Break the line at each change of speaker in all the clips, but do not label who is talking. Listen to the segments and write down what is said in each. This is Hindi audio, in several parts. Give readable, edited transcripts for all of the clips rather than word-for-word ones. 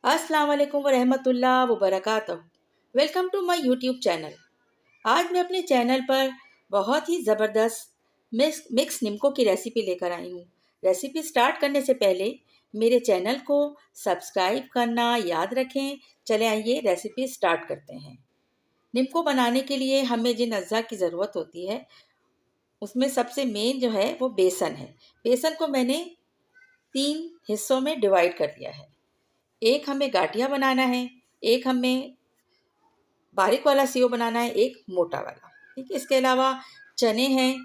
अस्सलाम वालेकुम व रहमतुल्लाह व बरकातहू। Welcome to my YouTube channel. आज मैं अपने चैनल पर बहुत ही ज़बरदस्त मिक्स निम्को की रेसिपी लेकर आई हूँ। रेसिपी स्टार्ट करने से पहले मेरे चैनल को सब्सक्राइब करना याद रखें। चले आइए रेसिपी स्टार्ट करते हैं। निम्को बनाने के लिए हमें जिन अज्जा की ज़रूरत होती है उसमें सबसे मेन जो है वो बेसन है। बेसन को मैंने 3 हिस्सों में डिवाइड कर दिया है। एक हमें गाठिया बनाना है, एक हमें बारीक वाला सेव बनाना है, एक मोटा वाला। ठीक है। इसके अलावा चने हैं,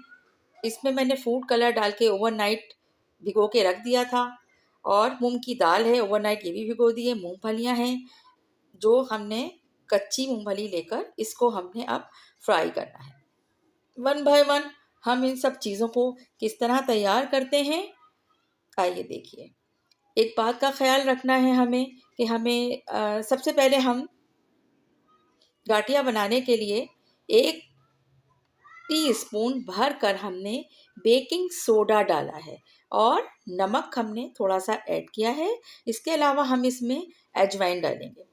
इसमें मैंने फूड कलर डाल के ओवरनाइट भिगो के रख दिया था। और मूंग की दाल है, ओवरनाइट ये भी भिगो दी है। मूंगफलियाँ हैं जो हमने कच्ची मूंगफली लेकर इसको हमने अब फ्राई करना है। वन बाय वन हम इन सब चीज़ों को किस तरह तैयार करते हैं, आइए देखिए। एक बात का ख्याल रखना है हमें कि सबसे पहले हम गाठिया बनाने के लिए 1 टीस्पून भर कर हमने बेकिंग सोडा डाला है और नमक हमने थोड़ा सा ऐड किया है। इसके अलावा हम इसमें अजवाइन डालेंगे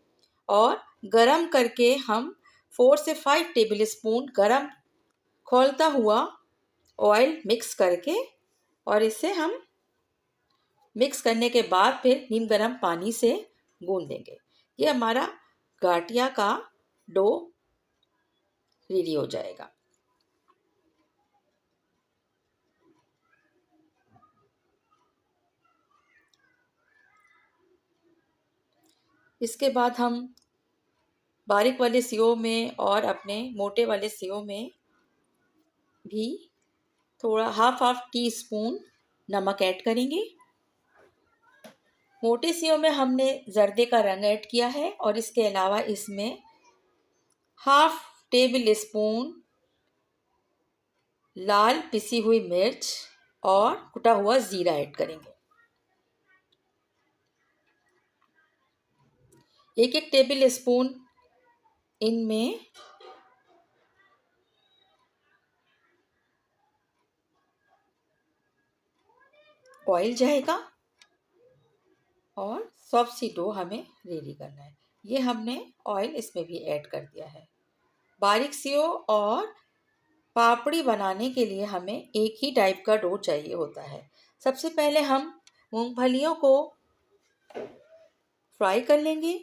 और गरम करके हम 4 से 5 टेबल स्पून गरम खौलता हुआ ऑयल मिक्स करके और इसे हम मिक्स करने के बाद फिर नीम गर्म पानी से गूंद देंगे। ये हमारा गाठिया का डो रेडी हो जाएगा। इसके बाद हम बारीक वाले सीओ में और अपने मोटे वाले सीओ में भी थोड़ा हाफ टी स्पून नमक ऐड करेंगे। मोटे सीओ में हमने जर्दे का रंग ऐड किया है और इसके अलावा इसमें हाफ टेबल स्पून लाल पिसी हुई मिर्च और कुटा हुआ ज़ीरा ऐड करेंगे। 1 टेबल स्पून इनमें ऑयल जाएगा और सॉफ्ट सी डो हमें रेडी करना है। ये हमने ऑयल इसमें भी ऐड कर दिया है। बारीक सीओ और पापड़ी बनाने के लिए हमें एक ही टाइप का डो चाहिए होता है। सबसे पहले हम मूंगफलियों को फ्राई कर लेंगे।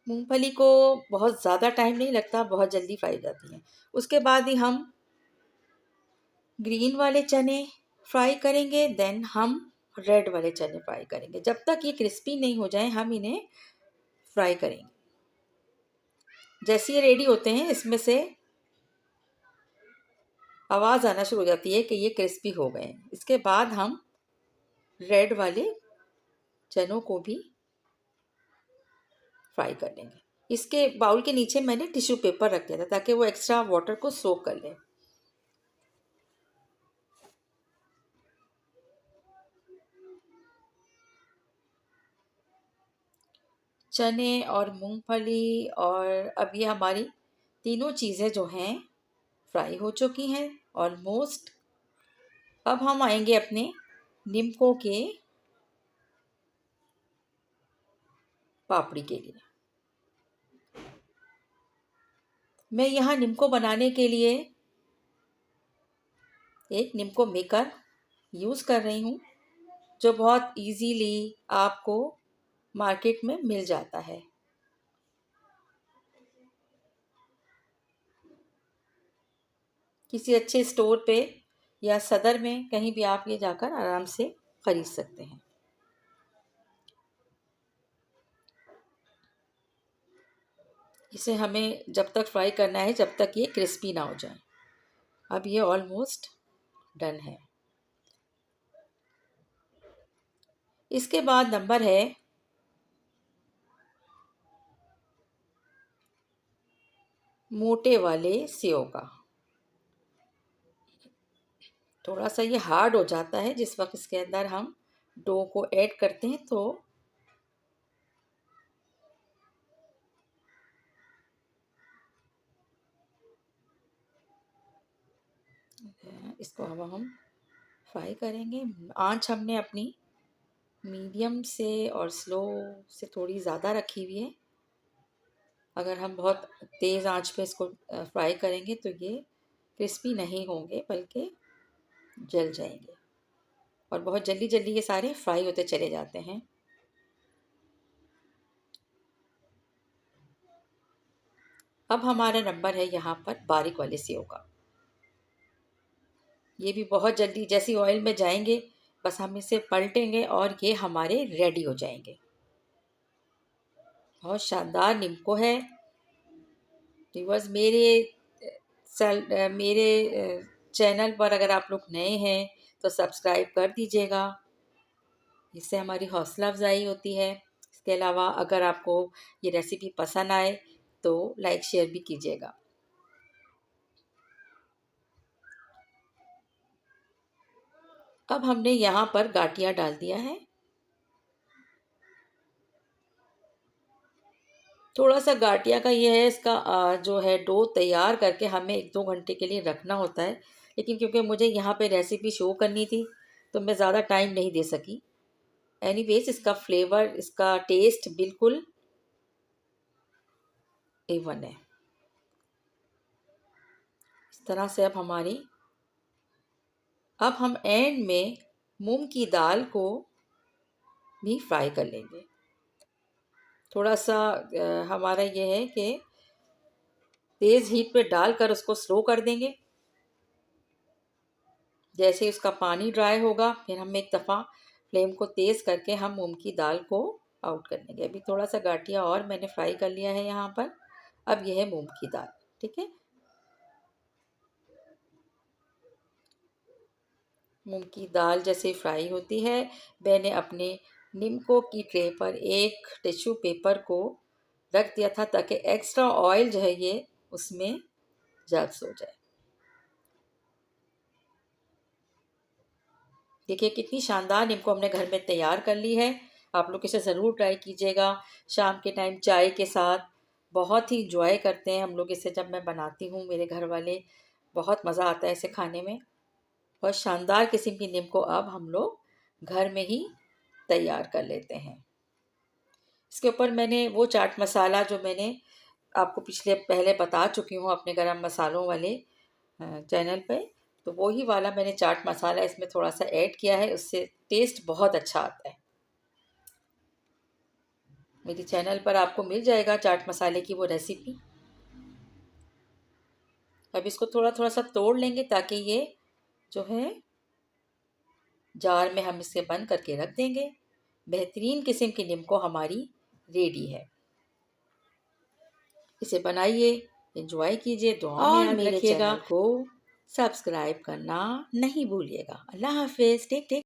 मूंगफली को बहुत ज़्यादा टाइम नहीं लगता, बहुत जल्दी फ्राई हो जाती हैं। उसके बाद ही हम ग्रीन वाले चने फ्राई करेंगे, देन हम रेड वाले चने फ्राई करेंगे। जब तक ये क्रिस्पी नहीं हो जाए हम इन्हें फ्राई करेंगे। जैसे ये रेडी होते हैं इसमें से आवाज़ आना शुरू हो जाती है कि ये क्रिस्पी हो गए हैं। इसके बाद हम रेड वाले चनों को भी फ्राई कर लेंगे। इसके बाउल के नीचे मैंने टिश्यू पेपर रख दिया था ताकि वो एक्स्ट्रा वाटर को सोक कर ले। चने और मूंगफली और अब ये हमारी तीनों चीज़ें जो हैं फ्राई हो चुकी हैं ऑलमोस्ट। अब हम आएंगे अपने निम्को के पापड़ी के लिए। मैं यहाँ निम्को बनाने के लिए एक निम्को मेकर यूज़ कर रही हूँ जो बहुत इजीली आपको मार्केट में मिल जाता है। किसी अच्छे स्टोर पे या सदर में कहीं भी आप ये जाकर आराम से ख़रीद सकते हैं। इसे हमें जब तक फ्राई करना है जब तक ये क्रिस्पी ना हो जाए। अब ये ऑलमोस्ट डन है। इसके बाद नंबर है मोटे वाले सेव का। थोड़ा सा ये हार्ड हो जाता है जिस वक्त इसके अंदर हम डो को ऐड करते हैं, तो इसको अब हम फ्राई करेंगे। आंच हमने अपनी मीडियम से और स्लो से थोड़ी ज़्यादा रखी हुई है। अगर हम बहुत तेज़ आंच पे इसको फ्राई करेंगे तो ये क्रिस्पी नहीं होंगे बल्कि जल जाएंगे, और बहुत जल्दी जल्दी ये सारे फ्राई होते चले जाते हैं। अब हमारा नंबर है यहाँ पर बारीक वाले सेव का। ये भी बहुत जल्दी जैसे ऑयल में जाएंगे, बस हम इसे पलटेंगे और ये हमारे रेडी हो जाएंगे। बहुत शानदार निम्को है। व्यूअर्स, मेरे चैनल पर अगर आप लोग नए हैं तो सब्सक्राइब कर दीजिएगा, इससे हमारी हौसला अफजाई होती है। इसके अलावा अगर आपको ये रेसिपी पसंद आए तो लाइक शेयर भी कीजिएगा। अब हमने यहाँ पर गाठिया डाल दिया है। थोड़ा सा गाठिया का ये है, इसका जो है डो तैयार करके हमें 1-2 घंटे के लिए रखना होता है, लेकिन क्योंकि मुझे यहाँ पे रेसिपी शो करनी थी तो मैं ज़्यादा टाइम नहीं दे सकी। एनीवेज, इसका फ्लेवर, इसका टेस्ट बिल्कुल A1 है। इस तरह से अब हम एंड में मूंग की दाल को भी फ्राई कर लेंगे। थोड़ा सा हमारा ये है कि तेज़ हीट पे डालकर उसको स्लो कर देंगे। जैसे ही उसका पानी ड्राई होगा फिर हम एक दफ़ा फ्लेम को तेज़ करके हम मूंग की दाल को आउट कर लेंगे। अभी थोड़ा सा गाठिया और मैंने फ्राई कर लिया है यहाँ पर। अब यह है मूंग की दाल। ठीक है, मूंग की दाल जैसे फ्राई होती है, मैंने अपने निम्को की ट्रे पर एक टिश्यू पेपर को रख दिया था ताकि एक्स्ट्रा ऑयल जो है ये उसमें जब्स हो जाए। देखिए कितनी शानदार निम्को हमने घर में तैयार कर ली है। आप लोग इसे ज़रूर ट्राई कीजिएगा शाम के टाइम चाय के साथ। बहुत ही इंजॉय करते हैं हम लोग इसे, जब मैं बनाती हूँ मेरे घर वाले, बहुत मज़ा आता है इसे खाने में। बहुत शानदार किस्म की निम्को अब हम लोग घर में ही तैयार कर लेते हैं। इसके ऊपर मैंने वो चाट मसाला जो मैंने आपको पहले बता चुकी हूँ अपने गरम मसालों वाले चैनल पे, तो वही वाला मैंने चाट मसाला इसमें थोड़ा सा ऐड किया है, उससे टेस्ट बहुत अच्छा आता है। मेरे चैनल पर आपको मिल जाएगा चाट मसाले की वो रेसिपी। अब इसको थोड़ा थोड़ा सा तोड़ लेंगे ताकि ये जो है जार में हम इसे बंद करके रख देंगे। बेहतरीन किस्म की निम्को हमारी रेडी है। इसे बनाइए, एंजॉय कीजिए, दुआ में याद रखिएगा। को सब्सक्राइब करना नहीं भूलिएगा। अल्लाह हाफिज़। Take take.